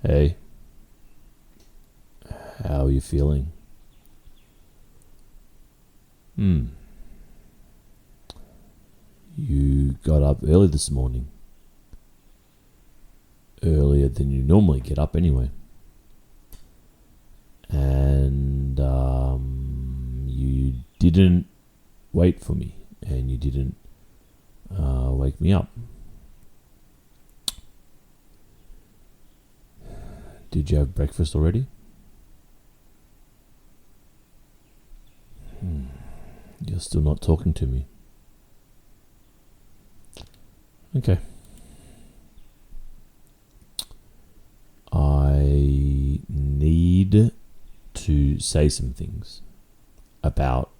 Hey, how are you feeling? You got up early this morning. Earlier than you normally get up anyway. And you didn't wait for me. And you didn't wake me up. Did you have breakfast already? You're still not talking to me. Okay. I need to say some things about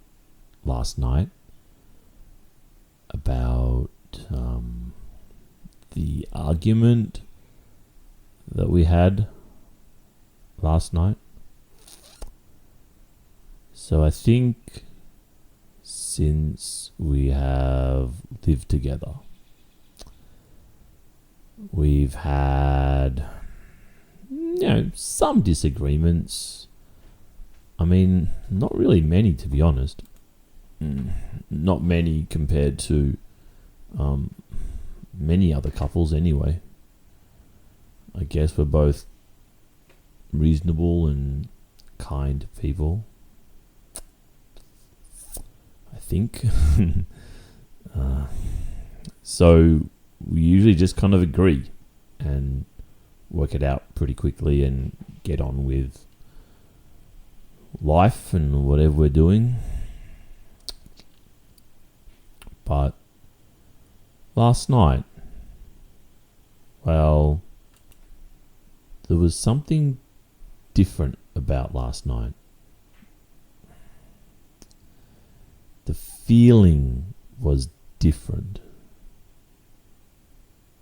last night, about the argument that we had last night. So I think since we have lived together, we've had, some disagreements. I mean, not really many, to be honest. Not many compared to many other couples anyway. I guess we're both reasonable and kind people. I think. So we usually just kind of agree and work it out pretty quickly and get on with life and whatever we're doing. But last night, well, there was something different about last night. The feeling was different.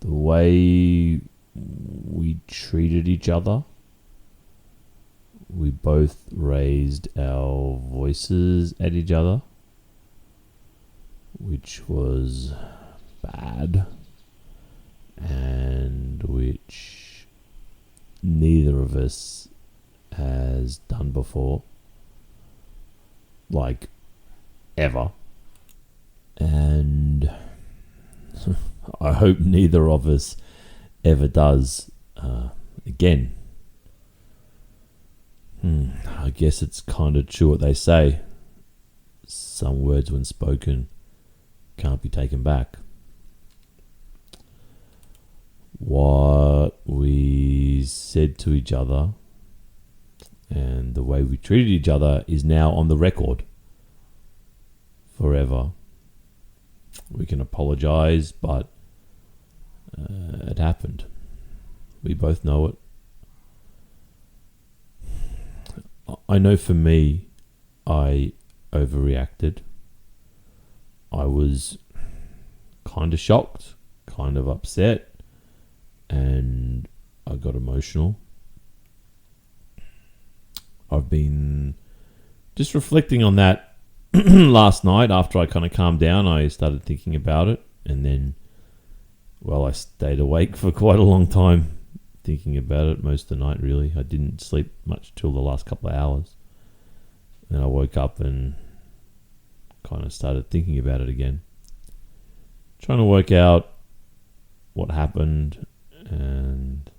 The way we treated each other. We both raised our voices at each other, which was bad, and which neither of us has done before, like ever. And I hope neither of us ever does again. I guess it's kind of true what they say. Some words when spoken can't be taken back. What we said to each other and the way we treated each other is now on the record forever. We can apologize, but it happened. We both know it. I know for me, I overreacted. I was kind of shocked, kind of upset, and I got emotional. I've been just reflecting on that last night. After I kind of calmed down, I started thinking about it, and then, I stayed awake for quite a long time thinking about it most of the night, really. I didn't sleep much till the last couple of hours. Then I woke up and kind of started thinking about it again. Trying to work out what happened and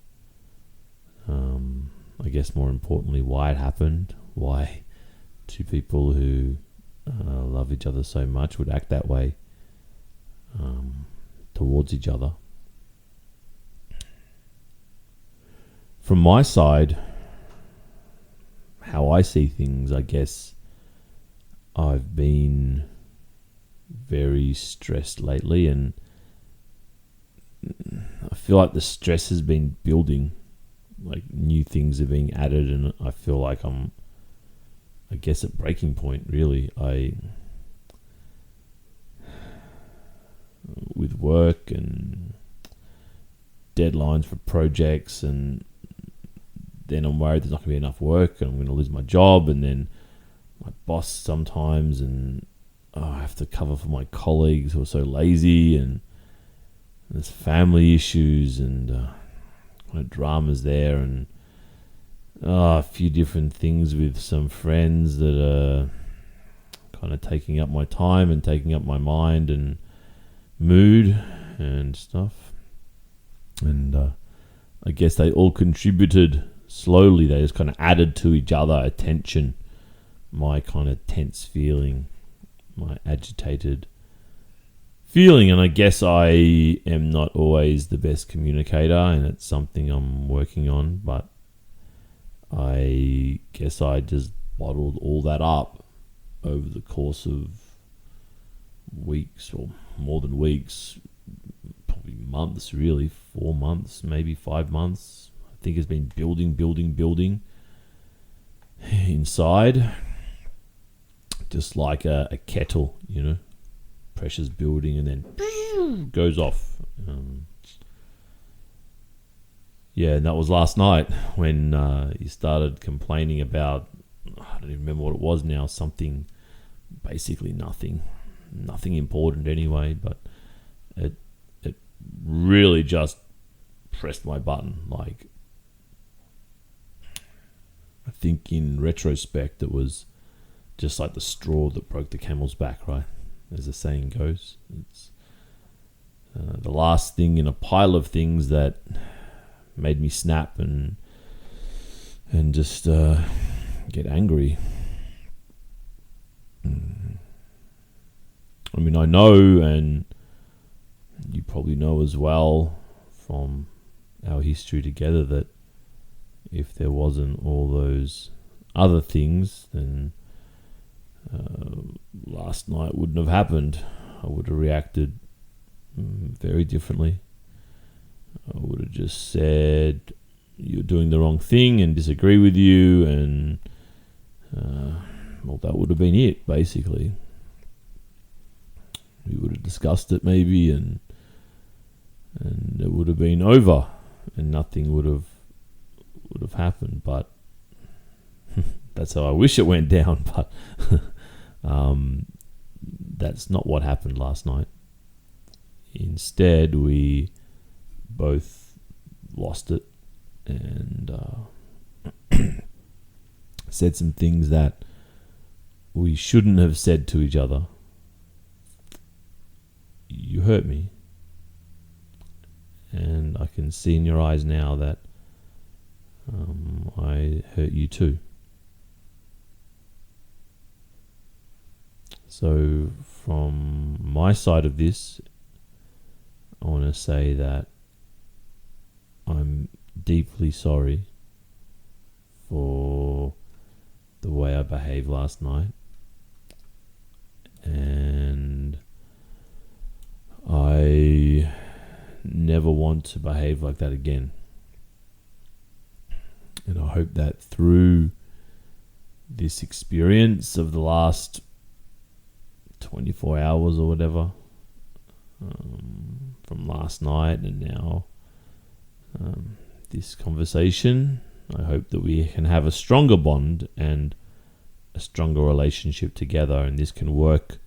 I guess more importantly why it happened. Why two people who love each other so much would act that way towards each other. From my side, how I see things, I guess I've been very stressed lately, and I feel like the stress has been building. Like new things are being added, and I feel like I'm, at breaking point, really. With work and deadlines for projects, and then I'm worried there's not going to be enough work and I'm going to lose my job, and then my boss sometimes, and I have to cover for my colleagues who are so lazy, and there's family issues, and kind of dramas there, and a few different things with some friends that are kind of taking up my time and taking up my mind and mood and stuff. And I guess they all contributed slowly. They just kind of added to each other attention. My kind of tense feeling, my agitated feeling. And I guess I am not always the best communicator, and it's something I'm working on. But I guess I just bottled all that up over the course of weeks, or more than weeks, probably months, really, 4 months, maybe 5 months. I think it's been building inside, just like a kettle, pressure's building and then goes off. And that was last night when you started complaining about, I don't even remember what it was now, something, basically nothing important anyway, but it really just pressed my button. Like, I think in retrospect it was just like the straw that broke the camel's back, right? As the saying goes. It's the last thing in a pile of things that made me snap and just get angry. I mean, I know, and you probably know as well from our history together, that if there wasn't all those other things, then last night wouldn't have happened. I would have reacted very differently. I would have just said, you're doing the wrong thing, and disagree with you, and that would have been it, basically. We would have discussed it maybe, and it would have been over, and nothing would have happened. But that's how I wish it went down. But that's not what happened last night. Instead, we both lost it and said some things that we shouldn't have said to each other. You hurt me, and I can see in your eyes now that I hurt you too. So from my side of this, I want to say that I'm deeply sorry for the way I behaved last night, and I never want to behave like that again. And I hope that through this experience of the last 24 hours or whatever, from last night and now this conversation, I hope that we can have a stronger bond and a stronger relationship together, and this can work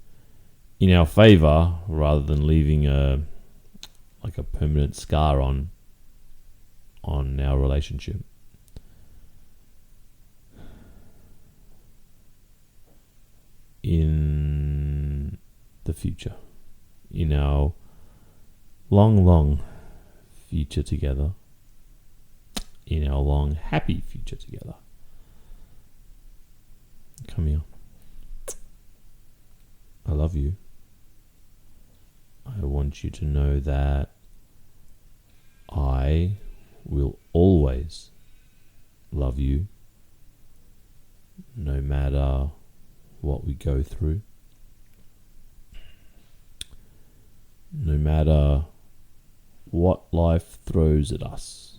in our favor rather than leaving a permanent scar on our relationship. In the future, in our long future together, in our long happy future together. Come here. I love you. I want you to know that I will always love you, no matter what we go through, no matter what life throws at us.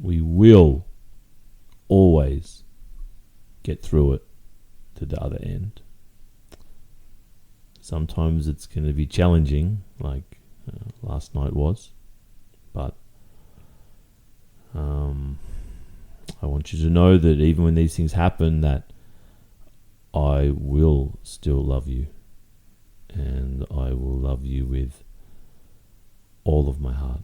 We will always get through it to the other end. Sometimes it's going to be challenging, like last night was, but I want you to know that even when these things happen, that I will still love you, and I will love you with all of my heart.